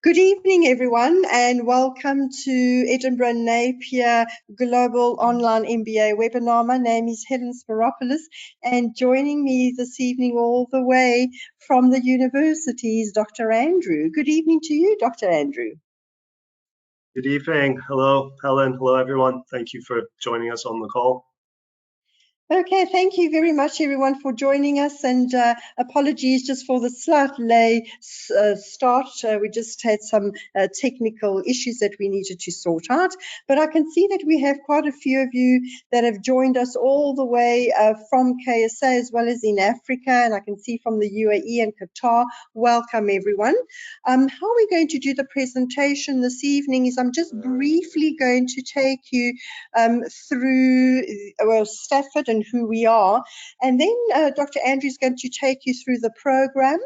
Good evening, everyone, and welcome to Edinburgh Napier Global Online MBA webinar. My name is Helen Spiropoulos, and joining me this evening all the way from the university is Dr. Andrew. Good evening to you, Dr. Andrew. Good evening. Hello, Helen. Hello, everyone. Thank you for joining us on the call. Okay, thank you very much, everyone, for joining us, and apologies just for the slight late start. We just had some technical issues that we needed to sort out, but I can see that we have quite a few of you that have joined us all the way from KSA as well as in Africa, and I can see from the UAE and Qatar. Welcome, everyone. How are we going to do the presentation this evening is I'm just briefly going to take you through Stafford and who we are, and then Dr. Andrew is going to take you through the program,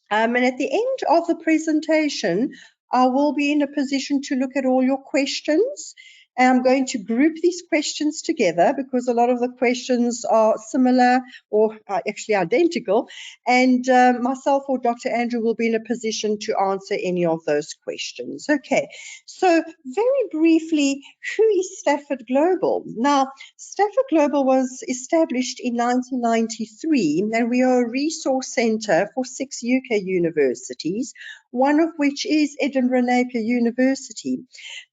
and at the end of the presentation I will be in a position to look at all your questions. And I'm going to group these questions together because a lot of the questions are similar or are actually identical, and myself or Dr. Andrew will be in a position to answer any of those questions. Okay, so very briefly, who is Stafford Global? Now, Stafford Global was established in 1993, and we are a resource centre for 6 UK universities, one of which is Edinburgh Napier University.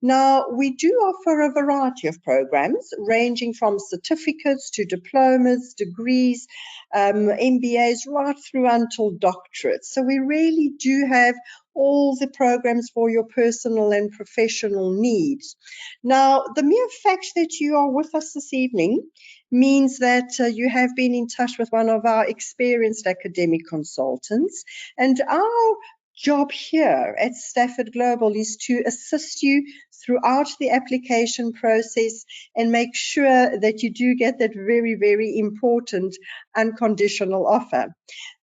Now, we do offer a variety of programs ranging from certificates to diplomas, degrees, MBAs, right through until doctorates. So we really do have all the programs for your personal and professional needs. Now, the mere fact that you are with us this evening means that you have been in touch with one of our experienced academic consultants, and our job here at Stafford Global is to assist you throughout the application process and make sure that you do get that very, very important unconditional offer.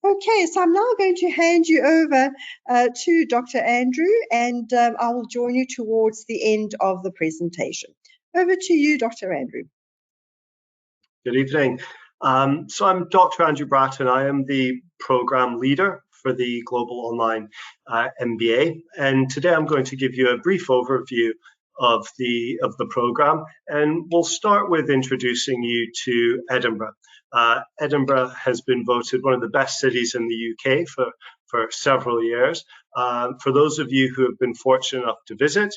Okay, so I'm now going to hand you over to Dr. Andrew, and I will join you towards the end of the presentation. Over to you, Dr. Andrew. Good evening. So I'm Dr. Andrew Bratton. I am the program leader for the Global Online MBA, and today I'm going to give you a brief overview of the program, and we'll start with introducing you to Edinburgh. Edinburgh has been voted one of the best cities in the UK for several years. For those of you who have been fortunate enough to visit,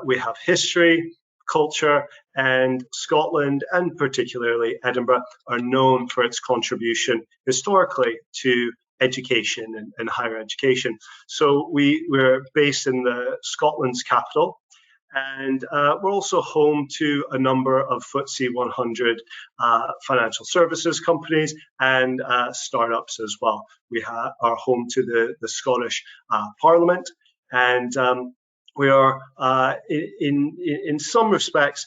we have history, culture, and Scotland, and particularly Edinburgh, are known for its contribution historically to education and higher education. So we're based in Scotland's capital, and we're also home to a number of FTSE 100 financial services companies and startups as well. We are home to the Scottish Parliament, and we are, in some respects,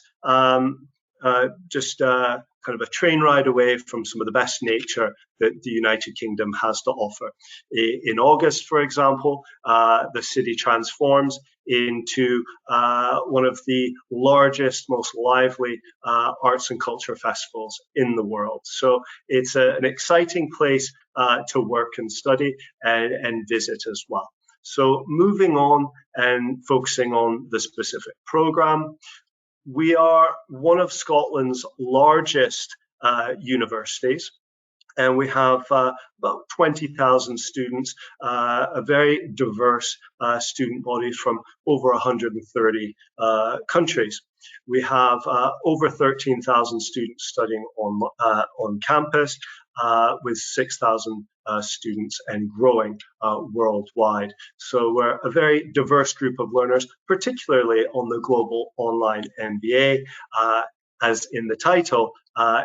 just kind of a train ride away from some of the best nature that the United Kingdom has to offer. In August, for example, the city transforms into one of the largest, most lively arts and culture festivals in the world. So it's an exciting place to work and study and visit as well. So moving on and focusing on the specific program, we are one of Scotland's largest universities, and we have about 20,000 students, a very diverse student body from over 130 countries. We have over 13,000 students studying on campus, with 6,000 students and growing worldwide. So we're a very diverse group of learners, particularly on the Global Online MBA. As in the title,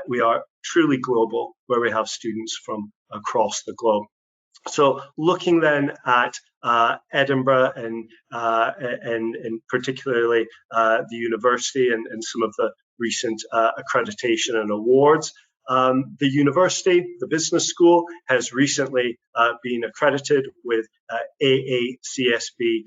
we are truly global, where we have students from across the globe. So looking then at Edinburgh and particularly the university and some of the recent accreditation and awards, the university, the business school, has recently been accredited with AACSB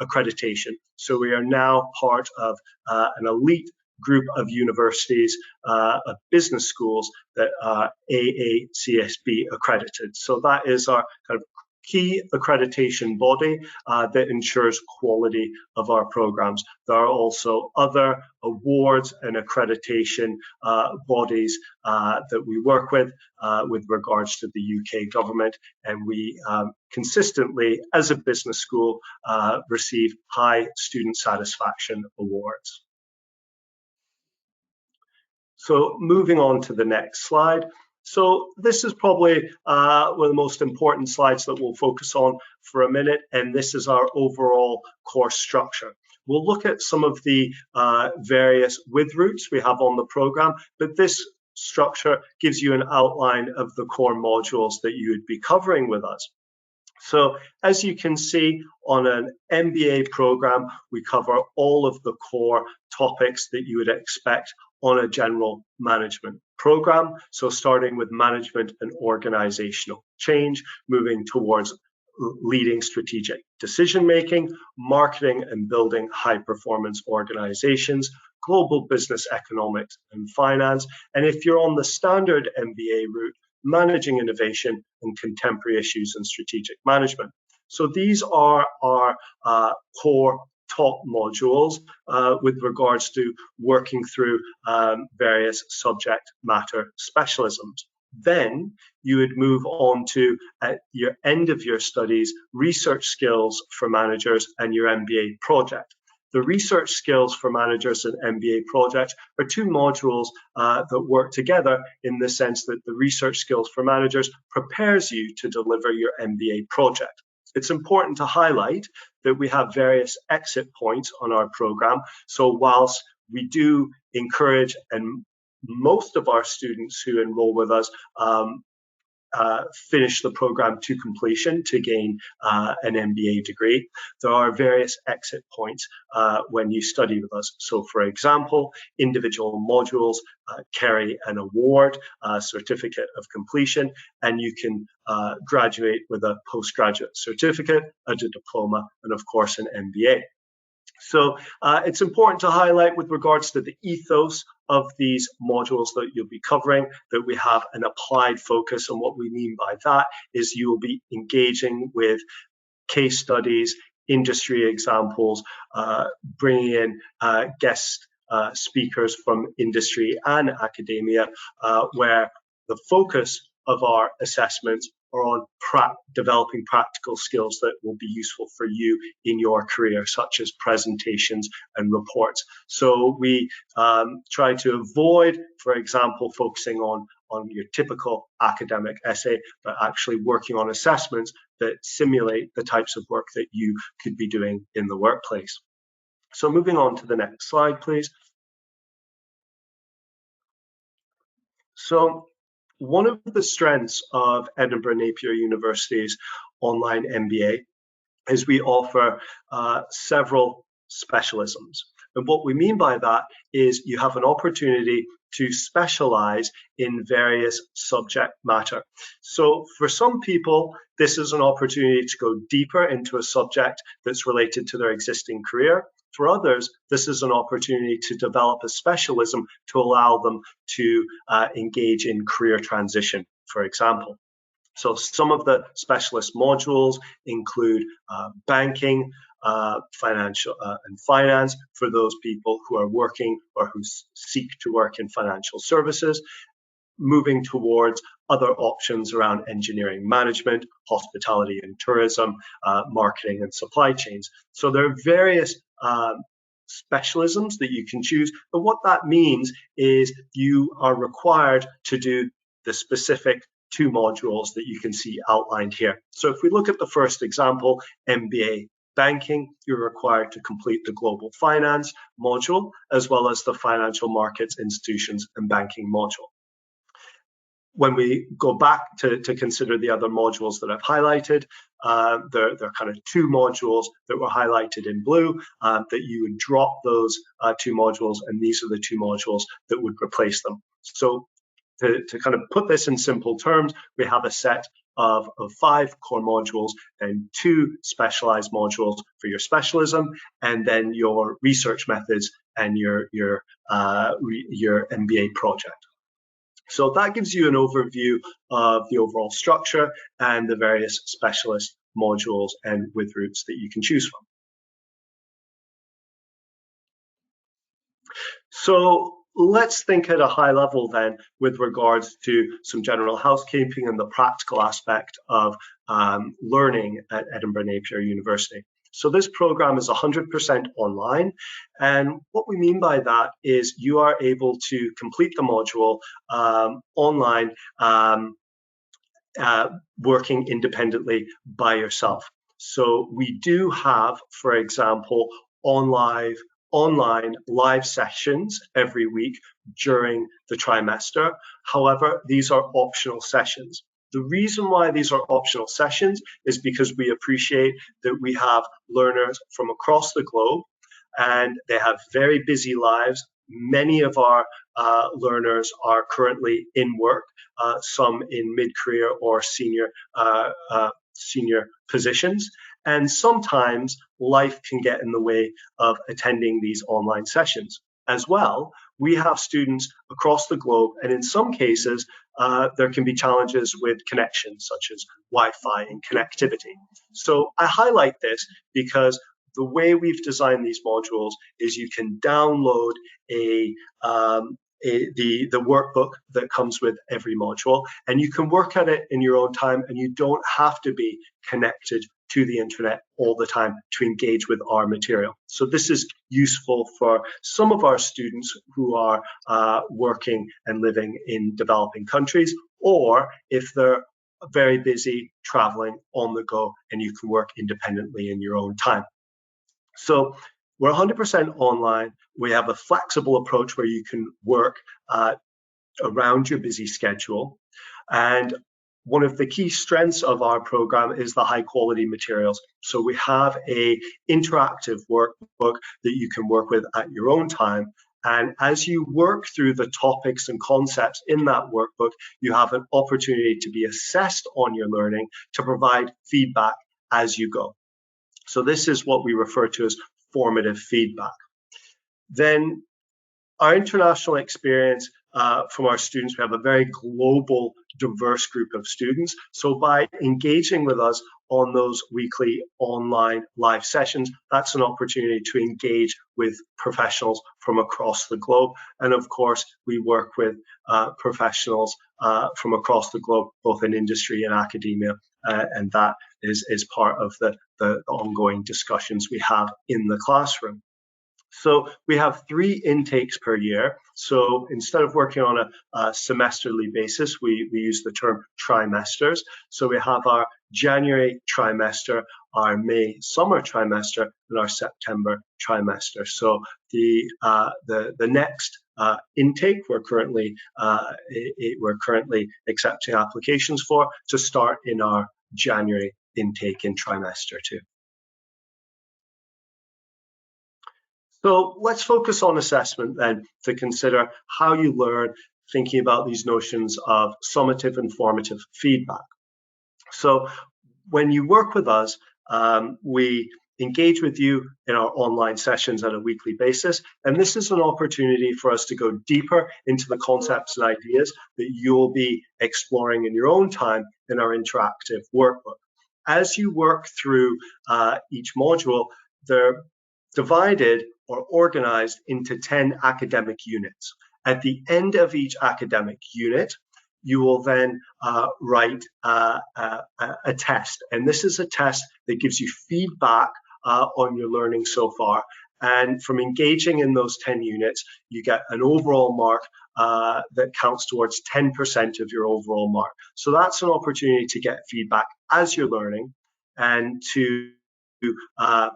accreditation. So we are now part of an elite group of universities, of business schools that are AACSB accredited. So that is our kind of key accreditation body that ensures quality of our programs. There are also other awards and accreditation bodies that we work with regards to the UK government, and we consistently, as a business school, receive high student satisfaction awards. So moving on to the next slide. So this is probably one of the most important slides that we'll focus on for a minute, and this is our overall course structure. We'll look at some of the various with routes we have on the program, but this structure gives you an outline of the core modules that you would be covering with us. So as you can see, on an MBA program, we cover all of the core topics that you would expect on a general management program. So starting with management and organizational change, moving towards leading strategic decision making, marketing and building high performance organizations, global business economics and finance. And if you're on the standard MBA route, managing innovation and contemporary issues and strategic management. So these are our core top modules with regards to working through various subject matter specialisms. Then you would move on to, at your end of your studies, research skills for managers and your MBA project. The research skills for managers and MBA projects are two modules that work together in the sense that the research skills for managers prepares you to deliver your MBA project. It's important to highlight that we have various exit points on our program. So whilst we do encourage, and most of our students who enroll with us finish the program to completion to gain an MBA degree, there are various exit points when you study with us. So for example, individual modules carry an award, a certificate of completion, and you can graduate with a postgraduate certificate, a diploma, and of course an MBA. So it's important to highlight with regards to the ethos of these modules that you'll be covering that we have an applied focus. And what we mean by that is you will be engaging with case studies, industry examples, bringing in guest speakers from industry and academia, where the focus of our assessments are on developing practical skills that will be useful for you in your career, such as presentations and reports. So we try to avoid, for example, focusing on your typical academic essay, but actually working on assessments that simulate the types of work that you could be doing in the workplace. So moving on to the next slide, please. So one of the strengths of Edinburgh Napier University's online MBA is we offer several specialisms. And what we mean by that is you have an opportunity to specialize in various subject matter. So for some people, this is an opportunity to go deeper into a subject that's related to their existing career. For others, this is an opportunity to develop a specialism to allow them to engage in career transition, for example. So some of the specialist modules include banking, financial and finance for those people who are working or who seek to work in financial services, moving towards other options around engineering management, hospitality and tourism, marketing and supply chains. So there are various specialisms that you can choose, but what that means is you are required to do the specific two modules that you can see outlined here. So if we look at the first example, MBA banking, you're required to complete the global finance module, as well as the financial markets, institutions, and banking module. When we go back to consider the other modules that I've highlighted, there are kind of two modules that were highlighted in blue, that you would drop those two modules, and these are the two modules that would replace them. So to kind of put this in simple terms, we have a set of 5 core modules and 2 specialized modules for your specialism, and then your research methods and your MBA project. So that gives you an overview of the overall structure and the various specialist modules and with routes that you can choose from. So let's think at a high level then with regards to some general housekeeping and the practical aspect of learning at Edinburgh Napier University. So this program is 100% online, and what we mean by that is you are able to complete the module online, working independently by yourself. So we do have, for example, online live sessions every week during the trimester. However, these are optional sessions. The reason why these are optional sessions is because we appreciate that we have learners from across the globe and they have very busy lives. Many of our learners are currently in work, some in mid-career or senior positions. And sometimes life can get in the way of attending these online sessions. As well, we have students across the globe, and in some cases, there can be challenges with connections, such as Wi-Fi and connectivity. So I highlight this because the way we've designed these modules is you can download the workbook that comes with every module, and you can work at it in your own time, and you don't have to be connected to the internet all the time to engage with our material. So this is useful for some of our students who are working and living in developing countries, or if they're very busy traveling on the go and you can work independently in your own time. So we're 100% online. We have a flexible approach where you can work around your busy schedule. And one of the key strengths of our program is the high quality materials. So we have an interactive workbook that you can work with at your own time. And as you work through the topics and concepts in that workbook, you have an opportunity to be assessed on your learning to provide feedback as you go. So this is what we refer to as formative feedback. Then our international experience from our students, we have a very global, diverse group of students. So by engaging with us on those weekly online live sessions, that's an opportunity to engage with professionals from across the globe. And of course, we work with professionals from across the globe, both in industry and academia. And that is part of the ongoing discussions we have in the classroom. So we have 3 intakes per year. So instead of working on a semesterly basis, we use the term trimesters. So we have our January trimester, our May summer trimester, and our September trimester. So the next intake we're currently accepting applications for to start in our January intake in trimester 2. So let's focus on assessment then to consider how you learn, thinking about these notions of summative and formative feedback. So when you work with us, we engage with you in our online sessions on a weekly basis. And this is an opportunity for us to go deeper into the concepts and ideas that you'll be exploring in your own time in our interactive workbook. As you work through each module, they're divided or organized into 10 academic units. At the end of each academic unit, you will then write a test. And this is a test that gives you feedback on your learning so far. And from engaging in those 10 units, you get an overall mark that counts towards 10% of your overall mark. So that's an opportunity to get feedback as you're learning and to kind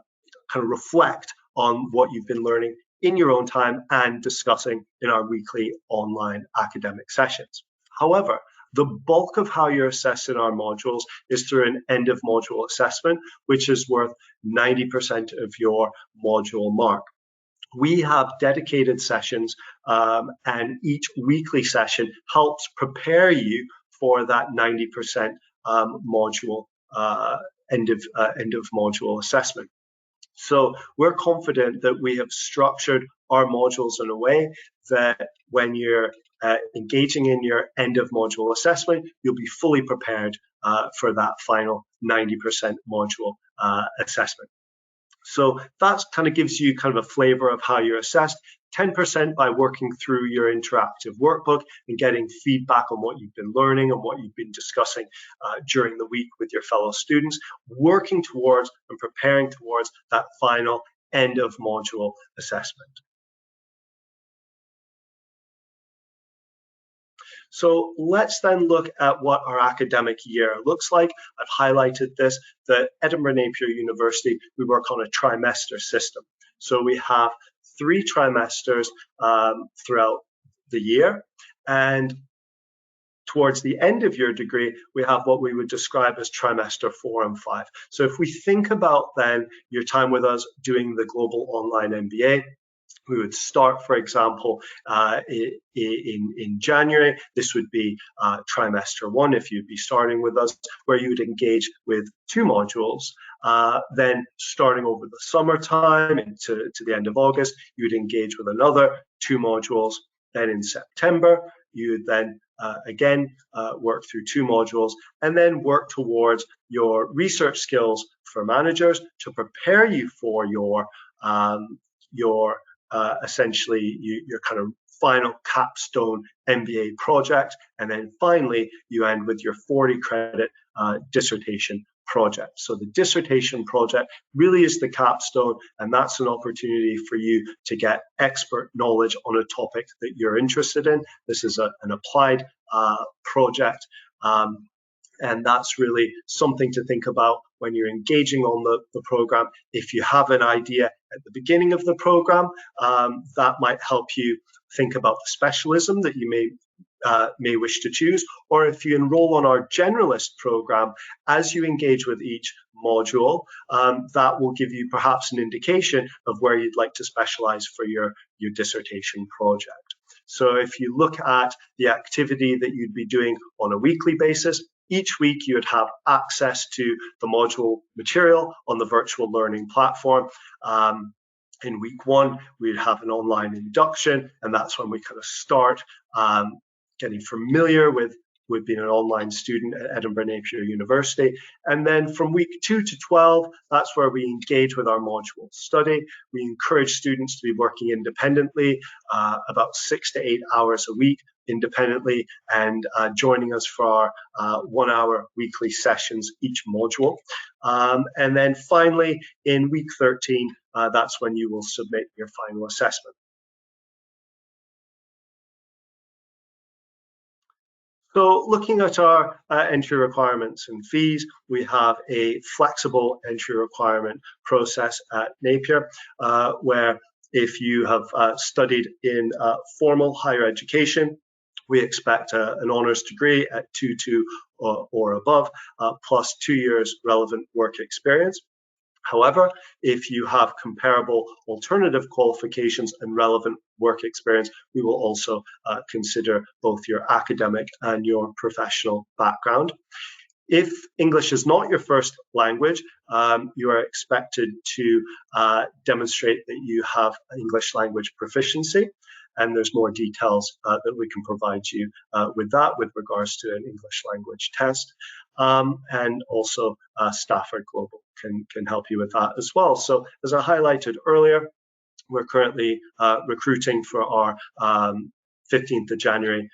of reflect on what you've been learning in your own time and discussing in our weekly online academic sessions. However, the bulk of how you're assessed in our modules is through an end of module assessment, which is worth 90% of your module mark. We have dedicated sessions, and each weekly session helps prepare you for that 90% module end of module assessment. So we're confident that we have structured our modules in a way that when you're engaging in your end of module assessment, you'll be fully prepared for that final 90% module assessment. So that kind of gives you kind of a flavor of how you're assessed. 10% by working through your interactive workbook and getting feedback on what you've been learning and what you've been discussing during the week with your fellow students, working towards and preparing towards that final end of module assessment. So let's then look at what our academic year looks like. I've highlighted this, that Edinburgh Napier University, we work on a trimester system. So we have 3 trimesters throughout the year, and towards the end of your degree, we have what we would describe as trimester 4 and 5. So if we think about then your time with us doing the Global Online MBA, we would start, for example, in January. This would be trimester 1 if you'd be starting with us, where you would engage with 2 modules. Then starting over the summertime into the end of August, you would engage with another 2 modules. Then in September, you would then again work through 2 modules, and then work towards your research skills for managers to prepare you for your essentially your kind of final capstone MBA project, and then finally you end with your 40 credit dissertation project. So the dissertation project really is the capstone, and that's an opportunity for you to get expert knowledge on a topic that you're interested in. This is an applied project, and that's really something to think about when you're engaging on the program. If you have an idea at the beginning of the program, that might help you think about the specialism that you may wish to choose. Or if you enroll on our generalist program, as you engage with each module, that will give you perhaps an indication of where you'd like to specialize for your dissertation project. So if you look at the activity that you'd be doing on a weekly basis, each week you would have access to the module material on the virtual learning platform. In week 1, we'd have an online induction, and that's when we kind of start getting familiar with being an online student at Edinburgh Napier University. And then from week 2 to 12, that's where we engage with our module study. We encourage students to be working independently, about 6 to 8 hours a week independently, and joining us for our 1-hour weekly sessions each module. And then finally, in week 13, that's when you will submit your final assessment. So looking at our entry requirements and fees, we have a flexible entry requirement process at Napier, where if you have studied in formal higher education, we expect an honours degree at 2.2 or above, plus 2 years relevant work experience. However, if you have comparable alternative qualifications and relevant work experience, we will also consider both your academic and your professional background. If English is not your first language, you are expected to demonstrate that you have English language proficiency, and there's more details that we can provide you with that with regards to an English language test. And also Stafford Global can help you with that as well. So as I highlighted earlier, we're currently recruiting for our 15th of January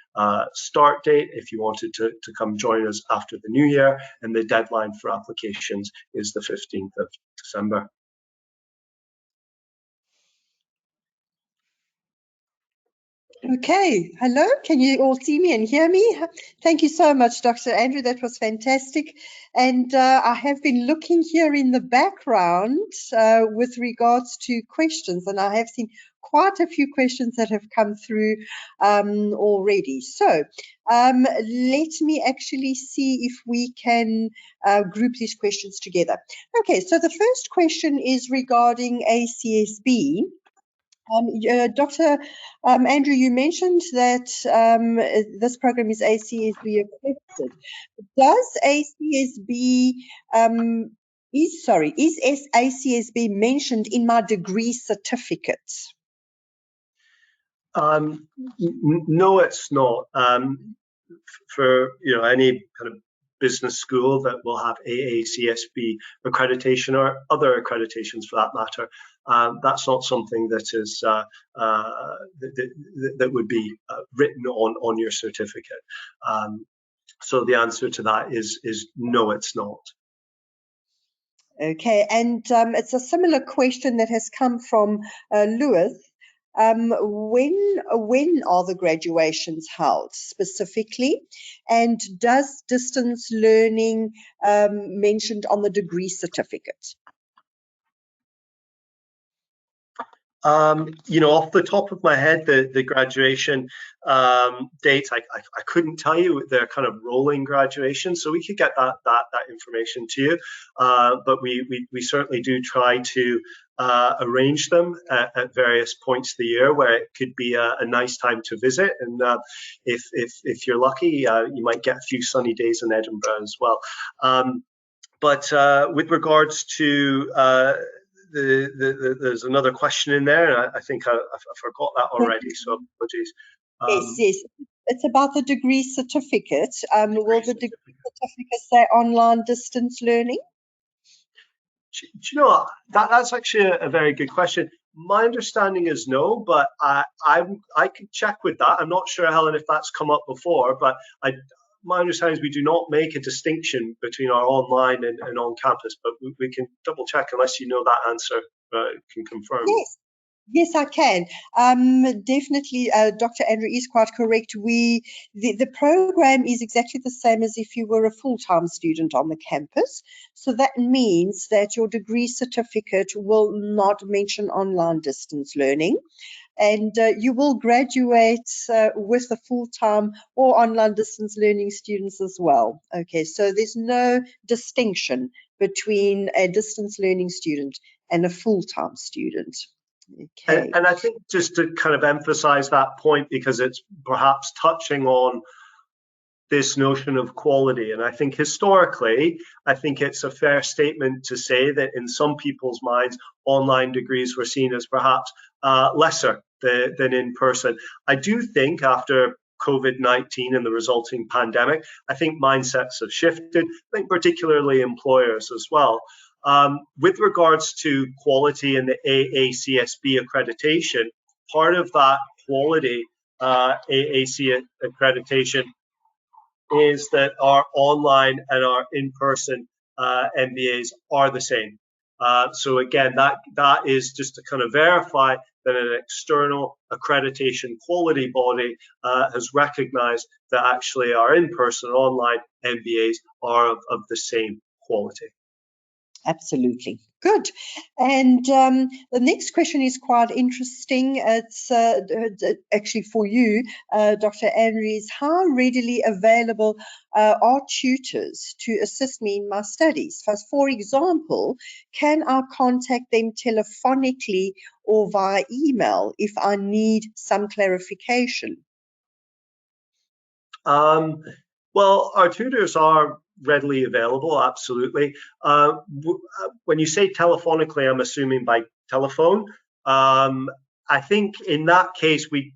start date if you wanted to come join us after the new year, and the deadline for applications is the 15th of December. Okay, hello, can you all see me and hear me? Thank you so much, Dr. Andrew, that was fantastic. And I have been looking here in the background with regards to questions, and I have seen quite a few questions that have come through already. So let me actually see if we can group these questions together. Okay, so the first question is regarding ACSB. Dr. Andrew, you mentioned that this program is ACSB accredited. Does ACSB is ACSB mentioned in my degree certificate? No, it's not. For any kind of business school that will have AACSB accreditation or other accreditations for that matter. That's not something that is that would be written on your certificate. So the answer to that is no, it's not. Okay, and it's a similar question that has come from Lewis. When are the graduations held specifically, and does distance learning mentioned on the degree certificate? Off the top of my head, the graduation dates, I couldn't tell you. They're kind of rolling graduations, so we could get that information to you. But we certainly do try to arrange them at various points of the year where it could be a nice time to visit. And if you're lucky, you might get a few sunny days in Edinburgh as well. But with regards to there's another question in there, and I think I forgot that already, so apologies. Yes. It's about the degree certificate. Will the degree certificate say online distance learning? Do you know what? That's actually a very good question. My understanding is no, but I could check with that. I'm not sure, Helen, if that's come up before, but my understanding is we do not make a distinction between our online and on campus, but we can double check unless you know that answer, can confirm. Yes, I can. Definitely, Dr. Andrew is quite correct. The program is exactly the same as if you were a full-time student on the campus. So that means that your degree certificate will not mention online distance learning. And you will graduate with the full-time or online distance learning students as well. Okay, so there's no distinction between a distance learning student and a full-time student. Okay. And I think just to kind of emphasize that point, because it's perhaps touching on this notion of quality. And I think historically, I think it's a fair statement to say that in some people's minds, online degrees were seen as perhaps lesser than in person. I do think after COVID-19 and the resulting pandemic, I think mindsets have shifted, I think particularly employers as well. With regards to quality and the AACSB accreditation, part of that quality AAC accreditation is that our online and our in-person MBAs are the same. So again, that is just to kind of verify that an external accreditation quality body has recognized that actually our in-person and online MBAs are of the same quality. Absolutely. Good. And the next question is quite interesting. It's actually for you, Dr. Andrews. How readily available are tutors to assist me in my studies? For example, can I contact them telephonically or via email if I need some clarification? Well, our tutors are readily available, absolutely. When you say telephonically, I'm assuming by telephone. I think in that case, we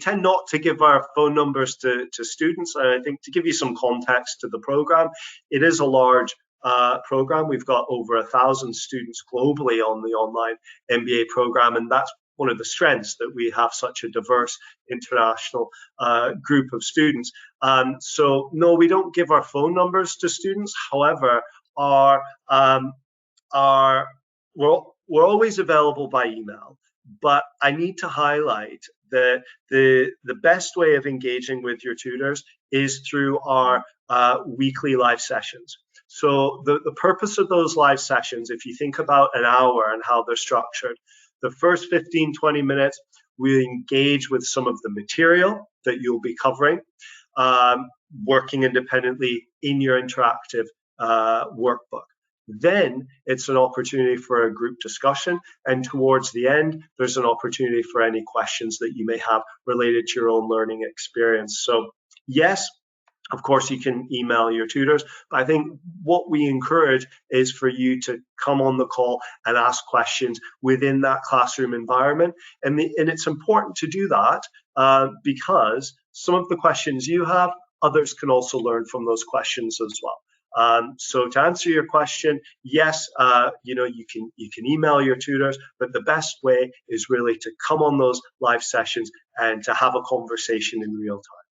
tend not to give our phone numbers to students. And I think to give you some context to the program, it is a large program. We've got over 1,000 students globally on the online MBA program, and that's one of the strengths, that we have such a diverse international group of students. So no, we don't give our phone numbers to students. However, we're always available by email. But I need to highlight that the best way of engaging with your tutors is through our weekly live sessions. So the purpose of those live sessions, if you think about an hour and how they're structured, the first 15, 20 minutes, we engage with some of the material that you'll be covering, working independently in your interactive workbook. Then it's an opportunity for a group discussion, and towards the end, there's an opportunity for any questions that you may have related to your own learning experience. So yes, of course, you can email your tutors, but I think what we encourage is for you to come on the call and ask questions within that classroom environment. And it's important to do that because some of the questions you have, others can also learn from those questions as well. So to answer your question, yes, you can email your tutors, but the best way is really to come on those live sessions and to have a conversation in real time.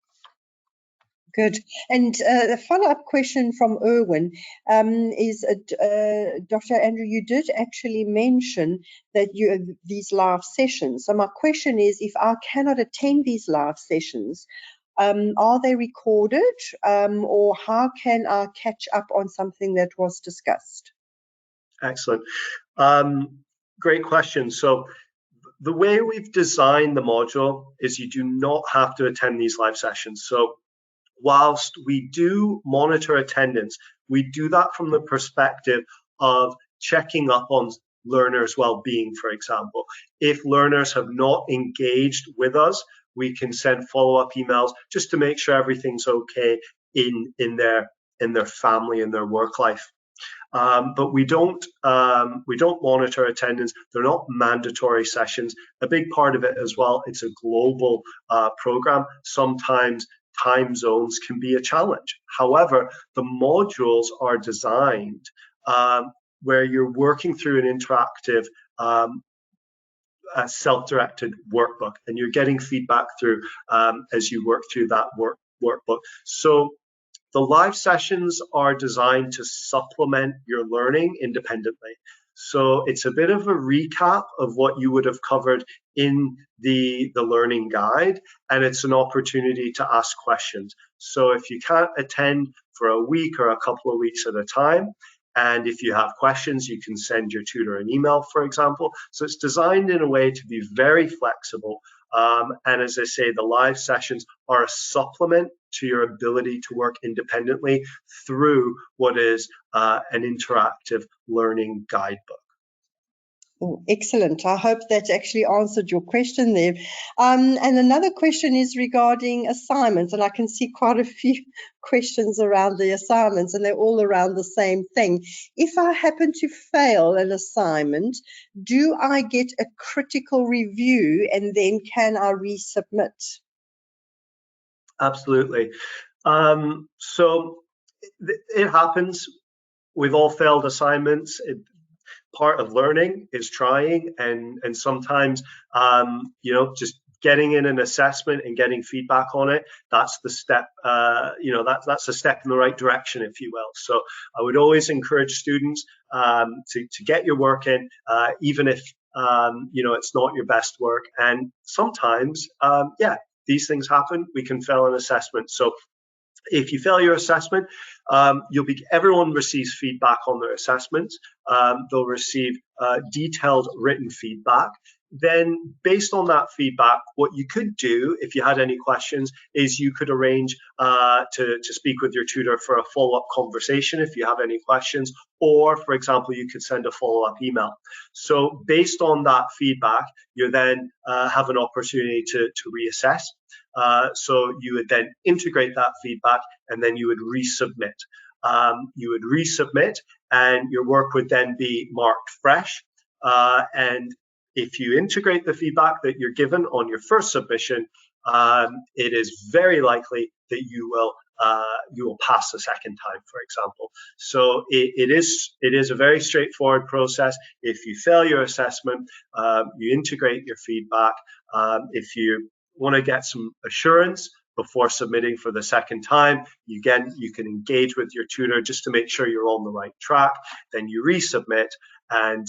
Good. And a follow-up question from Erwin is, Dr. Andrew, you did actually mention that you have these live sessions. So my question is, if I cannot attend these live sessions, are they recorded, or how can I catch up on something that was discussed? Excellent. Great question. So the way we've designed the module is you do not have to attend these live sessions. So whilst we do monitor attendance, we do that from the perspective of checking up on learners' well-being, for example. If learners have not engaged with us, we can send follow-up emails just to make sure everything's okay in their family and their work life. But we don't monitor attendance. They're not mandatory sessions. A big part of it as well, it's a global program. Sometimes time zones can be a challenge. However, the modules are designed where you're working through an interactive self-directed workbook, and you're getting feedback through as you work through that workbook. So the live sessions are designed to supplement your learning independently. So it's a bit of a recap of what you would have covered in the learning guide, and it's an opportunity to ask questions. So if you can't attend for a week or a couple of weeks at a time, and if you have questions, you can send your tutor an email, for example. So it's designed in a way to be very flexible. And as I say, the live sessions are a supplement to your ability to work independently through what is an interactive learning guidebook. Oh, excellent. I hope that actually answered your question there. And another question is regarding assignments, and I can see quite a few questions around the assignments, and they're all around the same thing. If I happen to fail an assignment, do I get a critical review, and then can I resubmit? Absolutely. So it happens. We've all failed assignments. Part of learning is trying, and sometimes just getting in an assessment and getting feedback on it, that's the step. That's a step in the right direction, if you will. So I would always encourage students to get your work in, even if it's not your best work. And sometimes these things happen. We can fail an assessment. So if you fail your assessment, everyone receives feedback on their assessments. They'll receive detailed written feedback. Then, based on that feedback, what you could do, if you had any questions, is you could arrange to speak with your tutor for a follow-up conversation if you have any questions, or, for example, you could send a follow-up email. So, based on that feedback, you then have an opportunity to reassess. So you would then integrate that feedback, and then you would resubmit. And your work would then be marked fresh. And if you integrate the feedback that you're given on your first submission, it is very likely that you will pass the second time, for example. So it is a very straightforward process. If you fail your assessment, you integrate your feedback. If you want to get some assurance before submitting for the second time, you can engage with your tutor just to make sure you're on the right track. Then you resubmit, and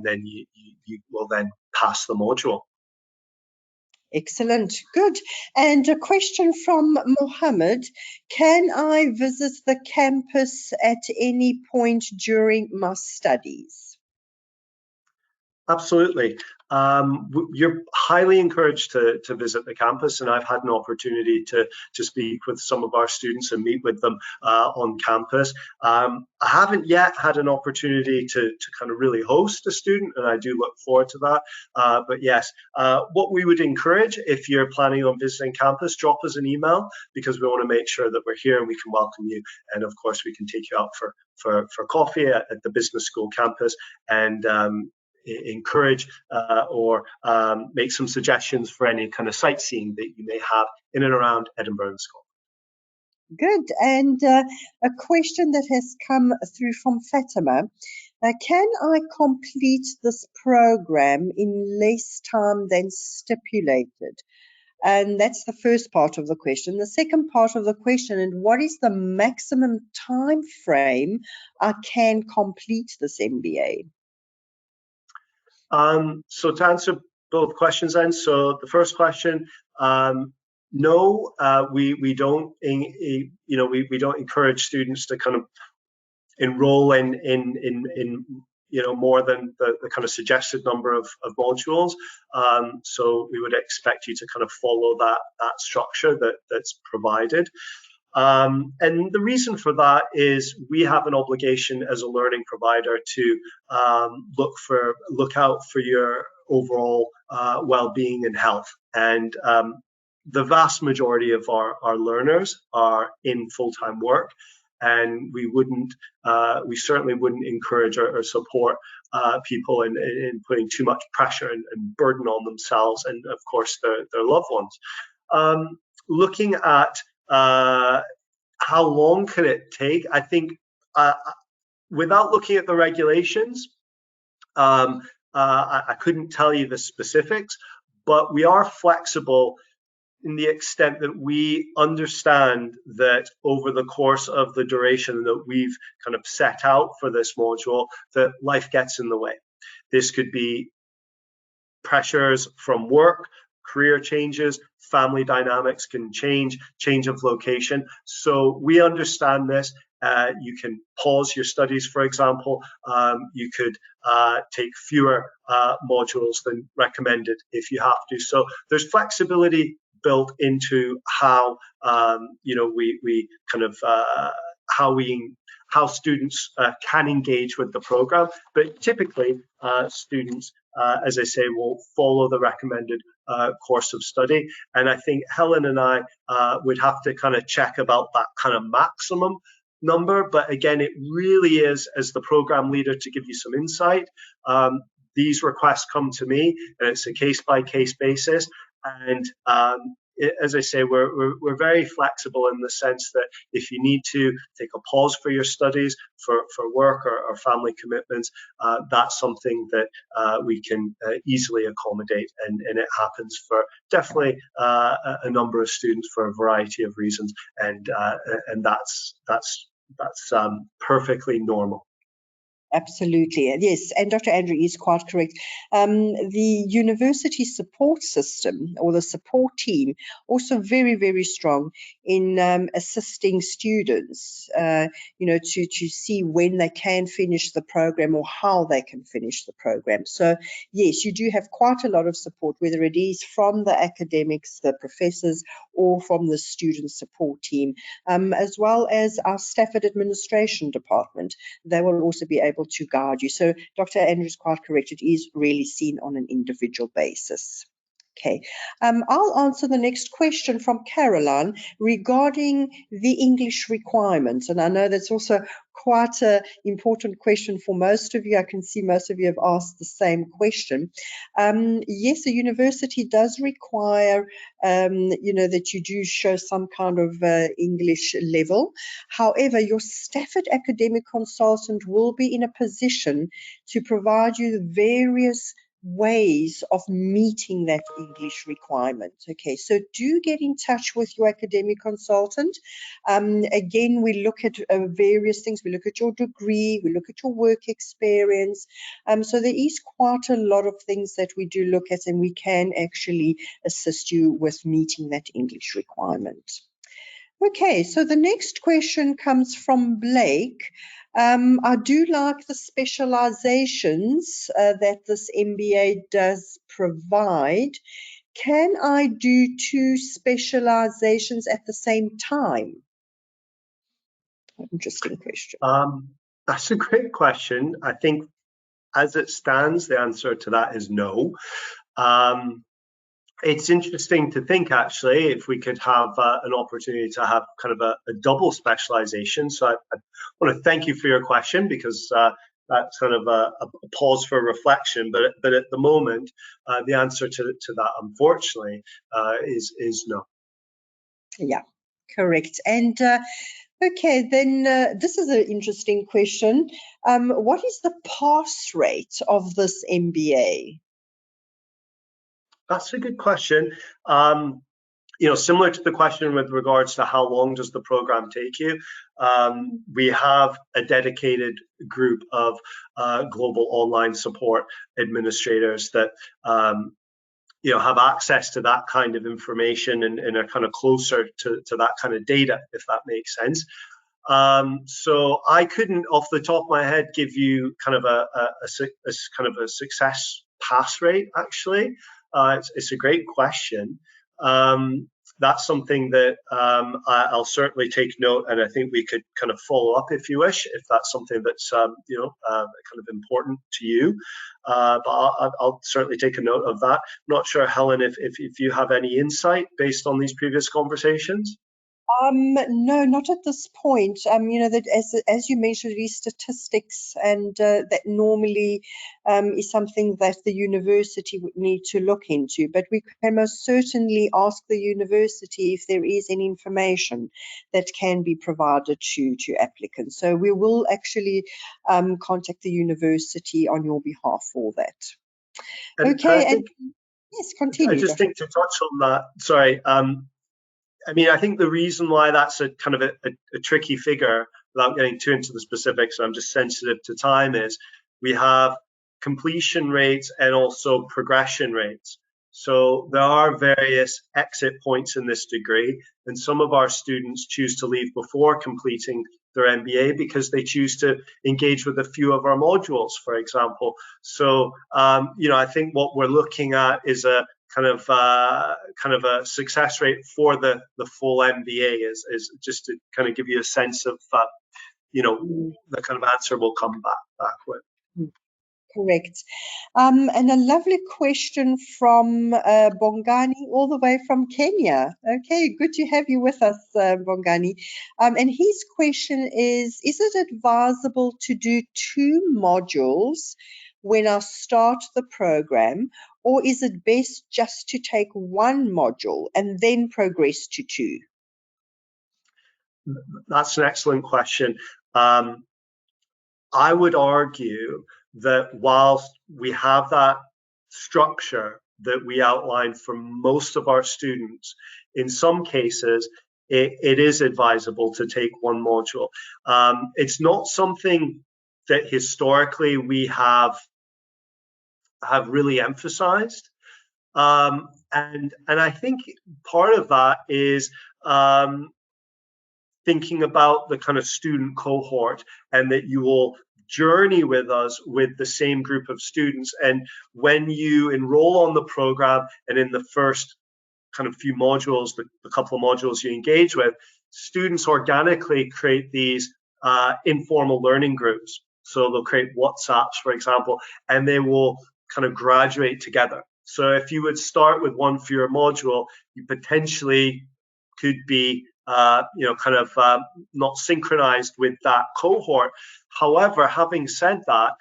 then you will then pass the module. Excellent. Good. And a question from Mohammed. Can I visit the campus at any point during my studies? Absolutely. You're highly encouraged to visit the campus, and I've had an opportunity to speak with some of our students and meet with them on campus. I haven't yet had an opportunity to kind of really host a student, and I do look forward to that. But yes, what we would encourage, if you're planning on visiting campus, drop us an email, because we want to make sure that we're here and we can welcome you. And of course, we can take you out for coffee at the business school campus, and encourage or make some suggestions for any kind of sightseeing that you may have in and around Edinburgh and Scotland. Good. And a question that has come through from Fatima. Can I complete this program in less time than stipulated? And that's the first part of the question. The second part of the question, and what is the maximum time frame I can complete this MBA? So to answer both questions then, so the first question, no, we don't, we don't encourage students to kind of enroll in more than the kind of suggested number of modules. So we would expect you to kind of follow that structure that's provided. And the reason for that is we have an obligation as a learning provider to look out for your overall well-being and health. And the vast majority of our learners are in full-time work, and we certainly wouldn't encourage or support people in putting too much pressure and burden on themselves and, of course, their loved ones. Looking at how long could it take? I think without looking at the regulations, I couldn't tell you the specifics, but we are flexible in the extent that we understand that over the course of the duration that we've kind of set out for this module, that life gets in the way. This could be pressures from work, career changes, family dynamics can change of location. So we understand this. You can pause your studies, for example. You could take fewer modules than recommended if you have to. So there's flexibility built into how we kind of how students can engage with the program. But typically, students, as I say, will follow the recommended course of study. And I think Helen and I would have to kind of check about that kind of maximum number. But again, it really is, as the program leader, to give you some insight. These requests come to me, and it's a case-by-case basis. And as I say, we're very flexible in the sense that if you need to take a pause for your studies, for work or family commitments, that's something that we can easily accommodate, and it happens for definitely a number of students for a variety of reasons, and that's perfectly normal. Absolutely. Yes, and Dr. Andrew is quite correct. The university support system or the support team also very, very strong in assisting students, to see when they can finish the program or how they can finish the program. So, yes, you do have quite a lot of support, whether it is from the academics, the professors, or from the student support team, as well as our Stafford administration department. They will also be able to guide you. So Dr. Andrew is quite correct. It is really seen on an individual basis. Okay, I'll answer the next question from Caroline regarding the English requirements. And I know that's also quite an important question for most of you. I can see most of you have asked the same question. Yes, the university does require, that you do show some kind of English level. However, your Stafford academic consultant will be in a position to provide you the various ways of meeting that English requirement. Okay, so do get in touch with your academic consultant. Again, we look at various things. We look at your degree, we look at your work experience. So there is quite a lot of things that we do look at, and we can actually assist you with meeting that English requirement. Okay, so the next question comes from Blake. I do like the specializations that this MBA does provide. Can I do 2 specializations at the same time? Interesting question. That's a great question. I think as it stands, the answer to that is no. It's interesting to think, actually, if we could have an opportunity to have kind of a double specialization. So I want to thank you for your question, because that's kind of a pause for reflection. But at the moment, the answer to that, unfortunately, is no. Yeah. Correct. And okay, then this is an interesting question. What is the pass rate of this MBA? That's a good question. Similar to the question with regards to how long does the program take you, we have a dedicated group of global online support administrators that have access to that kind of information and are kind of closer to that kind of data, if that makes sense. So I couldn't, off the top of my head, give you kind of a success pass rate. Actually, it's a great question. That's something that I'll certainly take note, and I think we could kind of follow up if you wish, if that's something that's kind of important to you. But I'll certainly take a note of that. I'm not sure, Helen, if you have any insight based on these previous conversations. No, not at this point. That as you mentioned, these statistics, and that normally is something that the university would need to look into. But we can most certainly ask the university if there is any information that can be provided to applicants. So we will actually contact the university on your behalf for that. Okay, and yes, continue. I just think to touch on that. Sorry. I think the reason why that's a kind of a tricky figure, without getting too into the specifics, I'm just sensitive to time, is we have completion rates and also progression rates. So there are various exit points in this degree, and some of our students choose to leave before completing their MBA because they choose to engage with a few of our modules, for example. So, I think what we're looking at is a kind of a success rate for the full MBA is just to kind of give you a sense of the kind of answer we'll come back with. Correct. And a lovely question from Bongani, all the way from Kenya. Okay, good to have you with us, Bongani. And his question is it advisable to do 2 modules when I start the program, or is it best just to take 1 module and then progress to 2? That's an excellent question. I would argue that whilst we have that structure that we outline for most of our students, in some cases, it is advisable to take 1 module. It's not something that historically we have really emphasized. And I think part of that is thinking about the kind of student cohort, and that you will journey with us with the same group of students. And when you enroll on the program, and in the first kind of few modules, the couple of modules you engage with, students organically create these informal learning groups. So they'll create WhatsApps, for example, and they will kind of graduate together. So if you would start with 1 for your module, you potentially could be not synchronized with that cohort. However, having said that,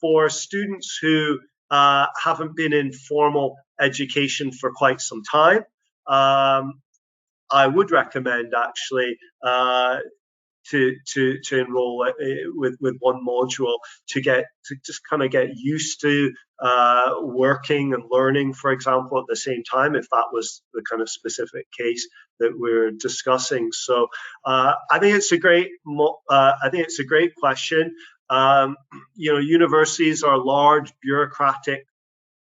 for students who haven't been in formal education for quite some time, I would recommend actually to enroll with 1 module to just kind of get used to working and learning, for example, at the same time, if that was the kind of specific case that we're discussing. So I think it's a great question. Universities are large bureaucratic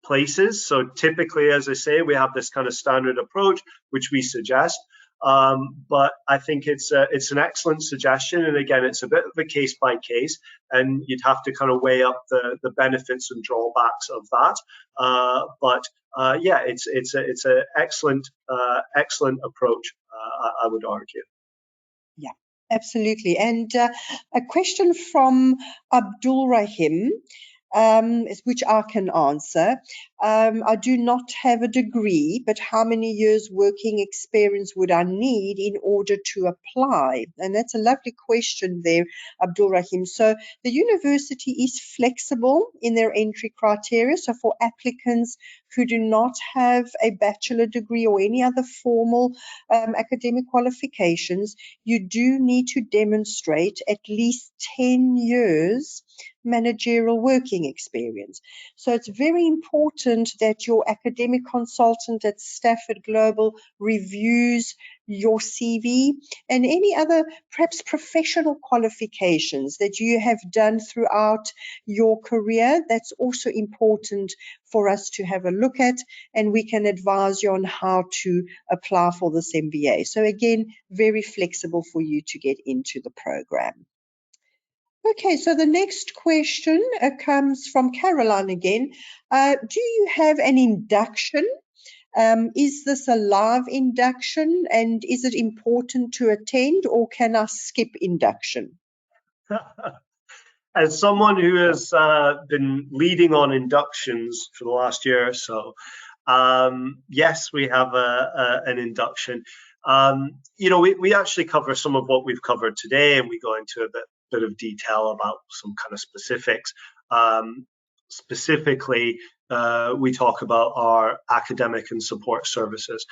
places, so typically, as I say, we have this kind of standard approach which we suggest. But I think it's an excellent suggestion, and again, it's a bit of a case by case, and you'd have to kind of weigh up the benefits and drawbacks of that. It's an excellent approach, I would argue. Yeah, absolutely. And a question from Abdul Rahim. which I can answer. I do not have a degree, but how many years working experience would I need in order to apply? And that's a lovely question there, Abdul Rahim. So the university is flexible in their entry criteria. So for applicants who do not have a bachelor degree or any other formal academic qualifications, you do need to demonstrate at least 10 years managerial working experience. So it's very important that your academic consultant at Stafford Global reviews your CV and any other perhaps professional qualifications that you have done throughout your career. That's also important for us to have a look at, and we can advise you on how to apply for this MBA. So again, very flexible for you to get into the program. Okay, so the next question comes from Caroline again. Do you have an induction? Is this a live induction, and is it important to attend, or can I skip induction? As someone who has been leading on inductions for the last year or so, yes, we have an induction. We actually cover some of what we've covered today, and we go into a bit of detail about some kind of specifics. Specifically, we talk about our academic and support services.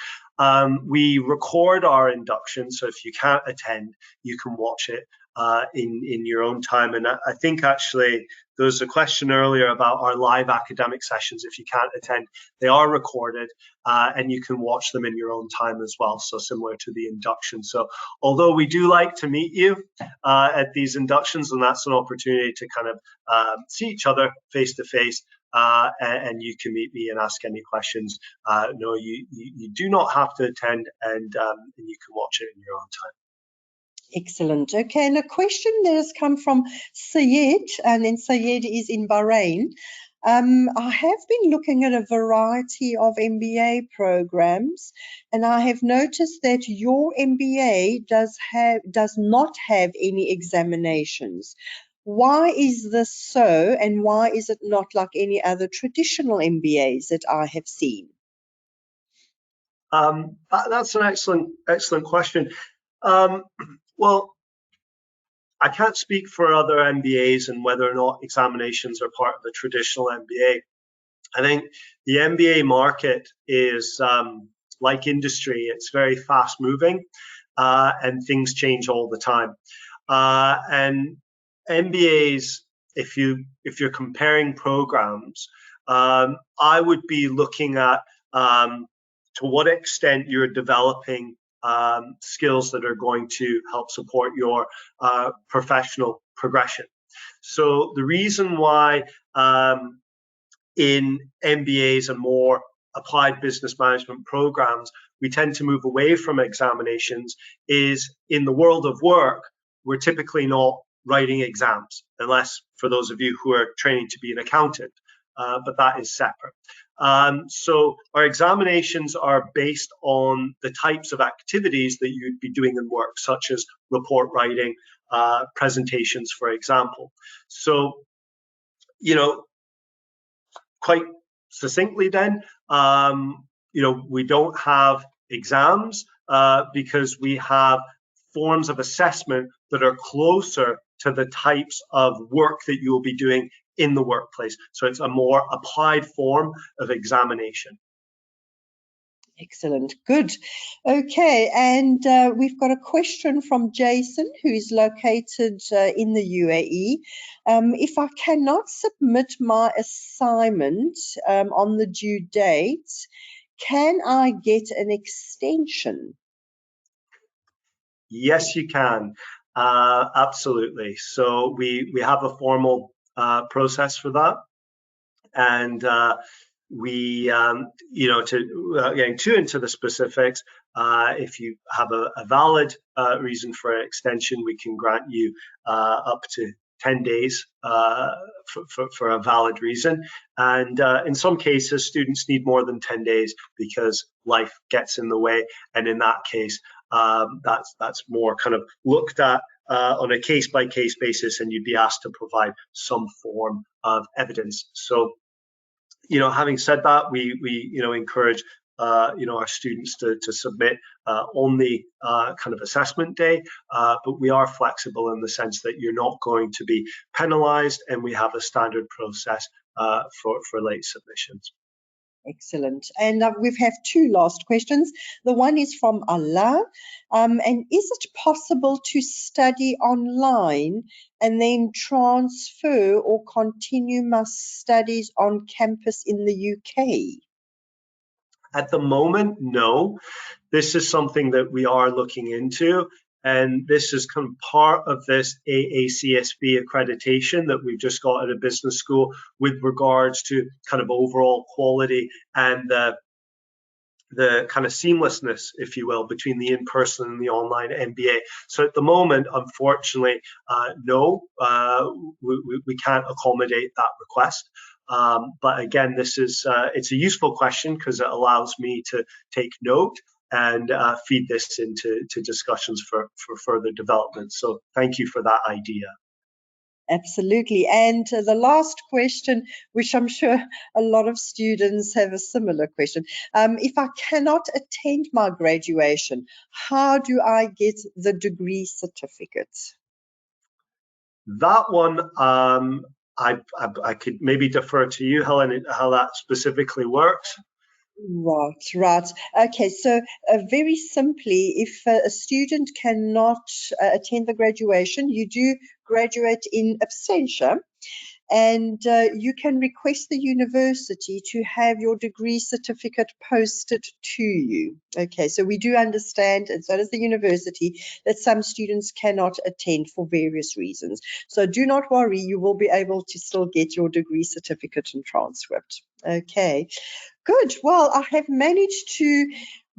We record our induction, so if you can't attend, you can watch it in your own time. And I think actually there was a question earlier about our live academic sessions. If you can't attend, they are recorded and you can watch them in your own time as well. So similar to the induction. So although we do like to meet you at these inductions, and that's an opportunity to kind of see each other face to face, and you can meet me and ask any questions. No, you do not have to attend, and you can watch it in your own time. Excellent. Okay, and a question that has come from Sayed, and then Sayed is in Bahrain. I have been looking at a variety of MBA programs, and I have noticed that your MBA does not have any examinations. Why is this so, and why is it not like any other traditional MBAs that I have seen? That's an excellent question. Well, I can't speak for other MBAs and whether or not examinations are part of a traditional MBA. I think the MBA market is like industry. It's very fast moving and things change all the time. And MBAs, if you're comparing programs, I would be looking at to what extent you're developing skills that are going to help support your professional progression. So the reason why in MBAs and more applied business management programs, we tend to move away from examinations is in the world of work, we're typically not writing exams, unless for those of you who are training to be an accountant, but that is separate. So our examinations are based on the types of activities that you'd be doing in work, such as report writing, presentations, for example. So, quite succinctly then, we don't have exams because we have forms of assessment that are closer to the types of work that you'll be doing in the workplace. So it's a more applied form of examination. Excellent. Good. Okay. And we've got a question from Jason, who is located in the UAE. If I cannot submit my assignment on the due date, can I get an extension? Yes, you can. Absolutely. So we have a formal process for that. And getting too into the specifics, if you have a valid reason for an extension, we can grant you up to 10 days for a valid reason. And in some cases, students need more than 10 days because life gets in the way. And in that case, that's more kind of looked at on a case-by-case basis, and you'd be asked to provide some form of evidence. So, having said that, we encourage our students to submit on the kind of assessment day, but we are flexible in the sense that you're not going to be penalized, and we have a standard process for late submissions. Excellent. And we have two last questions. The one is from Allah. And is it possible to study online and then transfer or continue my studies on campus in the UK? At the moment, no. This is something that we are looking into, and this is kind of part of this AACSB accreditation that we've just got at a business school with regards to kind of overall quality and the kind of seamlessness, if you will, between the in-person and the online MBA. So at the moment, unfortunately, no, we can't accommodate that request. But again, this is it's a useful question because it allows me to take note and feed this into discussions for further development. So thank you for that idea. Absolutely. And the last question, which I'm sure a lot of students have a similar question. If I cannot attend my graduation, how do I get the degree certificate? That one, I could maybe defer to you, Helen, how that specifically works. Right. Okay, so very simply, if a student cannot attend the graduation, you do graduate in absentia, and you can request the university to have your degree certificate posted to you. Okay, so we do understand, and so does the university, that some students cannot attend for various reasons. So do not worry, you will be able to still get your degree certificate and transcript. Okay, good. Well, I have managed to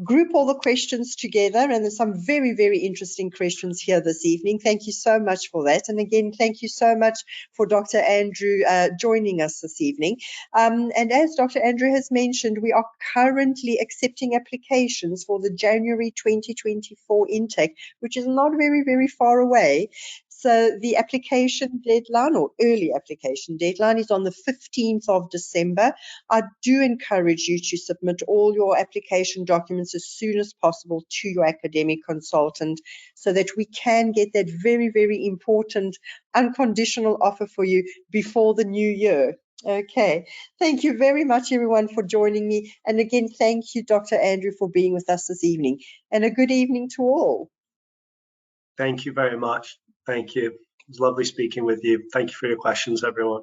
group all the questions together, and there's some very, very interesting questions here this evening. Thank you so much for that. And again, thank you so much for Dr. Andrew joining us this evening. And as Dr. Andrew has mentioned, we are currently accepting applications for the January 2024 intake, which is not very, very far away. So the application deadline, or early application deadline, is on the 15th of December. I do encourage you to submit all your application documents as soon as possible to your academic consultant so that we can get that very, very important unconditional offer for you before the new year. Okay, thank you very much, everyone, for joining me. And again, thank you, Dr. Andrew, for being with us this evening. And a good evening to all. Thank you very much. Thank you. It was lovely speaking with you. Thank you for your questions, everyone.